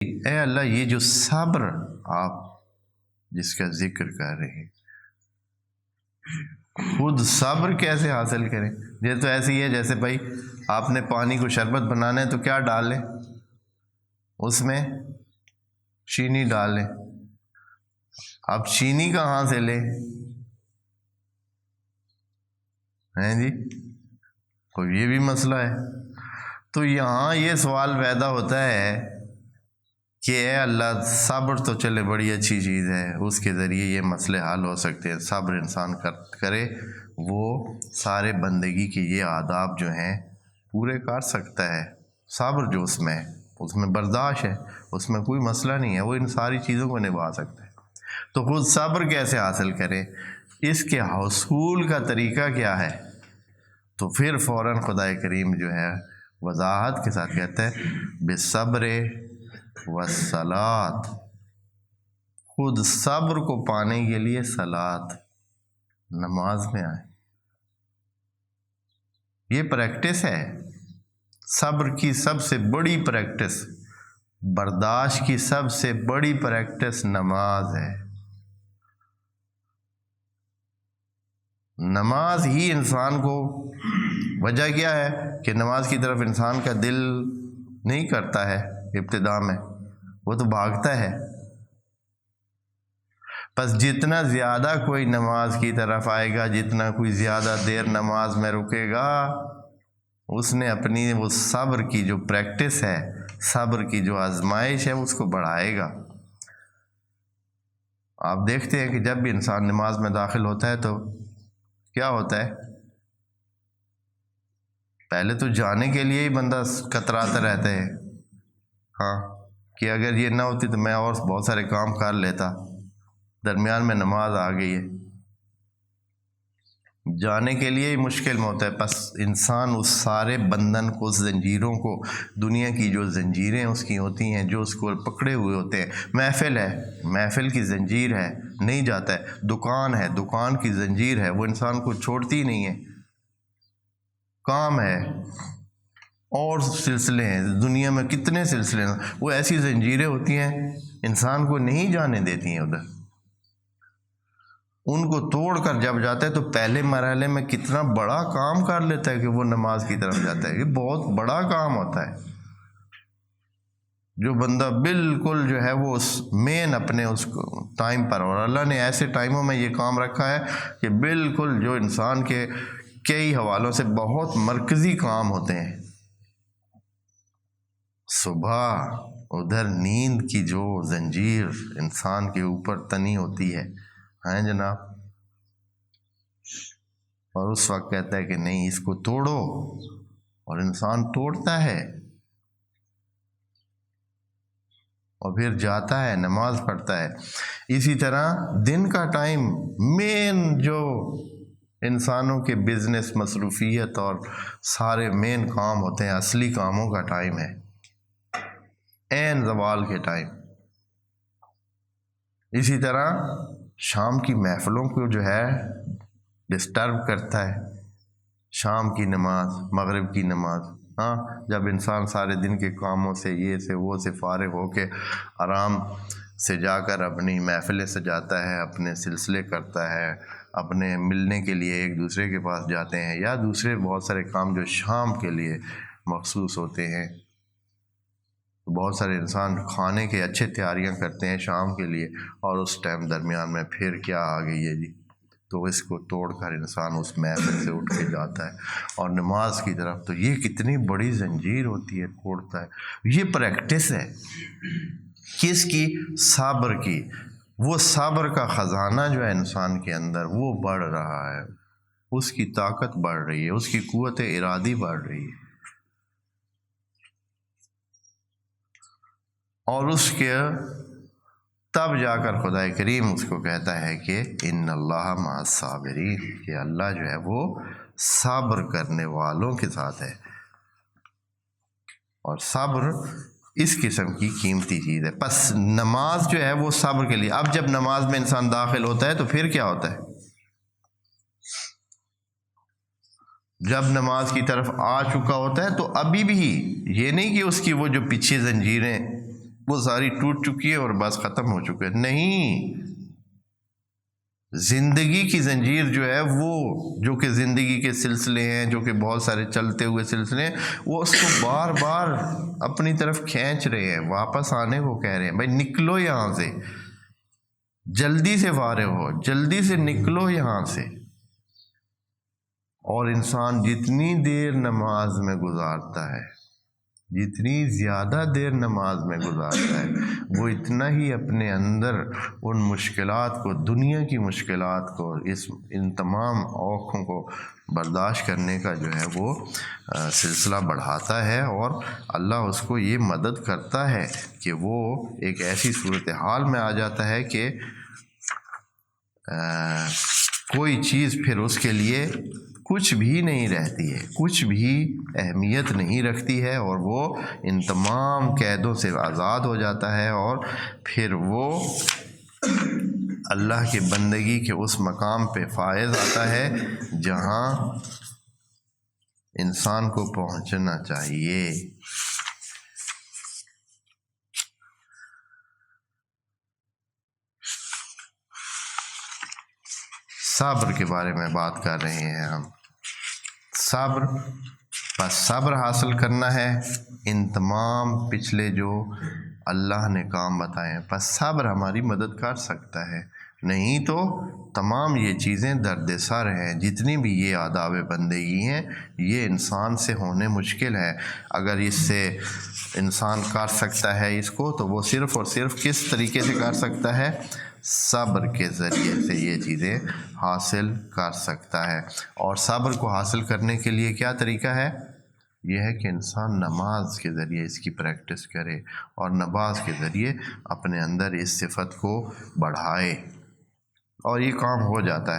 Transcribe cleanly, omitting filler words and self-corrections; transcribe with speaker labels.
Speaker 1: اے اللہ یہ جو صبر آپ جس کا ذکر کر رہے ہیں، خود صبر کیسے حاصل کریں؟ یہ تو ایسے ہی ہے جیسے بھائی آپ نے پانی کو شربت بنانا ہے تو کیا ڈال لیں؟ اس میں چینی ڈال لیں۔ اب چینی کہاں سے لیں؟ ہیں جی، تو یہ بھی مسئلہ ہے۔ تو یہاں یہ سوال پیدا ہوتا ہے کہ اے اللہ صبر تو چلے بڑی اچھی چیز ہے، اس کے ذریعے یہ مسئلے حل ہو سکتے ہیں، صبر انسان کرے وہ سارے بندگی کے یہ آداب جو ہیں پورے کر سکتا ہے۔ صبر جو اس میں برداشت ہے، اس میں کوئی مسئلہ نہیں ہے، وہ ان ساری چیزوں کو نبھا سکتا ہے۔ تو خود صبر کیسے حاصل کرے، اس کے حصول کا طریقہ کیا ہے؟ تو پھر فوراً خدا کریم جو ہے وضاحت کے ساتھ کہتا ہے بالصبر والصلاۃ، خود صبر کو پانے کے لیے صلاۃ، نماز میں آئے۔ یہ پریکٹس ہے، صبر کی سب سے بڑی پریکٹس، برداشت کی سب سے بڑی پریکٹس نماز ہے۔ نماز ہی انسان کو، وجہ کیا ہے کہ نماز کی طرف انسان کا دل نہیں کرتا ہے ابتدا میں، وہ تو بھاگتا ہے۔ بس جتنا زیادہ کوئی نماز کی طرف آئے گا، جتنا کوئی زیادہ دیر نماز میں رکے گا، اس نے اپنی وہ صبر کی جو پریکٹس ہے، صبر کی جو آزمائش ہے، اس کو بڑھائے گا۔ آپ دیکھتے ہیں کہ جب بھی انسان نماز میں داخل ہوتا ہے تو کیا ہوتا ہے؟ پہلے تو جانے کے لیے ہی بندہ کتراتا رہتا ہے، ہاں کہ اگر یہ نہ ہوتی تو میں اور بہت سارے کام کر لیتا، درمیان میں نماز آ گئی ہے، جانے کے لیے ہی مشکل میں ہوتا ہے۔ بس انسان اس سارے بندھن کو، اس زنجیروں کو، دنیا کی جو زنجیریں اس کی ہوتی ہیں، جو اس کو پکڑے ہوئے ہوتے ہیں، محفل ہے، محفل کی زنجیر ہے، نہیں جاتا ہے، دکان ہے، دکان کی زنجیر ہے، وہ انسان کو چھوڑتی نہیں ہے، کام ہے، اور سلسلے ہیں، دنیا میں کتنے سلسلے ہیں، وہ ایسی زنجیریں ہوتی ہیں انسان کو نہیں جانے دیتی ہیں ادھر۔ ان کو توڑ کر جب جاتا ہے تو پہلے مرحلے میں کتنا بڑا کام کر لیتا ہے کہ وہ نماز کی طرف جاتا ہے، یہ بہت بڑا کام ہوتا ہے۔ جو بندہ بالکل جو ہے وہ اس مین اپنے اس ٹائم پر، اور اللہ نے ایسے ٹائموں میں یہ کام رکھا ہے کہ بالکل جو انسان کے کئی حوالوں سے بہت مرکزی کام ہوتے ہیں۔ صبح ادھر نیند کی جو زنجیر انسان کے اوپر تنی ہوتی ہے، ہیں جناب، اور اس وقت کہتا ہے کہ نہیں اس کو توڑو، اور انسان توڑتا ہے اور پھر جاتا ہے نماز پڑھتا ہے۔ اسی طرح دن کا ٹائم مین جو انسانوں کے بزنس، مصروفیت اور سارے مین کام ہوتے ہیں، اصلی کاموں کا ٹائم ہے، عین زوال کے ٹائم۔ اسی طرح شام کی محفلوں کو جو ہے ڈسٹرب کرتا ہے، شام کی نماز، مغرب کی نماز، ہاں جب انسان سارے دن کے کاموں سے، یہ سے وہ سے فارغ ہو کے آرام سے جا کر اپنی محفلیں سجاتا ہے، اپنے سلسلے کرتا ہے، اپنے ملنے کے لیے ایک دوسرے کے پاس جاتے ہیں، یا دوسرے بہت سارے کام جو شام کے لیے مخصوص ہوتے ہیں۔ بہت سارے انسان کھانے کے اچھے تیاریاں کرتے ہیں شام کے لیے، اور اس ٹائم درمیان میں پھر کیا آ گئی ہے جی، تو اس کو توڑ کر انسان اس محفل سے اٹھ کے جاتا ہے اور نماز کی طرف۔ تو یہ کتنی بڑی زنجیر ہوتی ہے، توڑتا ہے۔ یہ پریکٹس ہے کس کی؟ صبر کی۔ وہ صبر کا خزانہ جو ہے انسان کے اندر وہ بڑھ رہا ہے، اس کی طاقت بڑھ رہی ہے، اس کی قوت ارادی بڑھ رہی ہے، اور اس کے تب جا کر خدا کریم اس کو کہتا ہے کہ ان اللہ مع الصابرین، کہ اللہ جو ہے وہ صبر کرنے والوں کے ساتھ ہے، اور صبر اس قسم کی قیمتی چیز ہے۔ پس نماز جو ہے وہ صبر کے لیے۔ اب جب نماز میں انسان داخل ہوتا ہے تو پھر کیا ہوتا ہے؟ جب نماز کی طرف آ چکا ہوتا ہے تو ابھی بھی یہ نہیں کہ اس کی وہ جو پیچھے زنجیریں وہ ساری ٹوٹ چکی ہے اور بس ختم ہو چکے. نہیں، زندگی کی زنجیر جو ہے وہ جو کہ زندگی کے سلسلے ہیں، جو کہ بہت سارے چلتے ہوئے سلسلے ہیں، وہ اس کو بار بار اپنی طرف کھینچ رہے ہیں، واپس آنے کو کہہ رہے ہیں. بھائی نکلو یہاں سے، جلدی سے فارغ ہو، جلدی سے نکلو یہاں سے. اور انسان جتنی دیر نماز میں گزارتا ہے، جتنی زیادہ دیر نماز میں گزارتا ہے، وہ اتنا ہی اپنے اندر ان مشکلات کو، دنیا کی مشکلات کو، ان تمام اوقوں کو برداشت کرنے کا جو ہے وہ سلسلہ بڑھاتا ہے. اور اللہ اس کو یہ مدد کرتا ہے کہ وہ ایک ایسی صورتحال میں آ جاتا ہے کہ کوئی چیز پھر اس کے لیے کچھ بھی نہیں رہتی ہے، کچھ بھی اہمیت نہیں رکھتی ہے، اور وہ ان تمام قیدوں سے آزاد ہو جاتا ہے. اور پھر وہ اللہ کے بندگی کے اس مقام پہ فائز آتا ہے جہاں انسان کو پہنچنا چاہیے. صبر کے بارے میں بات کر رہے ہیں ہم. صبر، بس صبر حاصل کرنا ہے ان تمام پچھلے جو اللہ نے کام بتائے ہیں. بس صبر ہماری مدد کر سکتا ہے، نہیں تو تمام یہ چیزیں درد سر ہیں. جتنی بھی یہ آداب بندگی ہیں، یہ انسان سے ہونے مشکل ہے. اگر اس سے انسان کر سکتا ہے اس کو، تو وہ صرف اور صرف کس طریقے سے کر سکتا ہے؟ صبر کے ذریعے سے یہ چیزیں حاصل کر سکتا ہے. اور صبر کو حاصل کرنے کے لیے کیا طریقہ ہے؟ یہ ہے کہ انسان نماز کے ذریعے اس کی پریکٹس کرے، اور نماز کے ذریعے اپنے اندر اس صفت کو بڑھائے، اور یہ کام ہو جاتا ہے.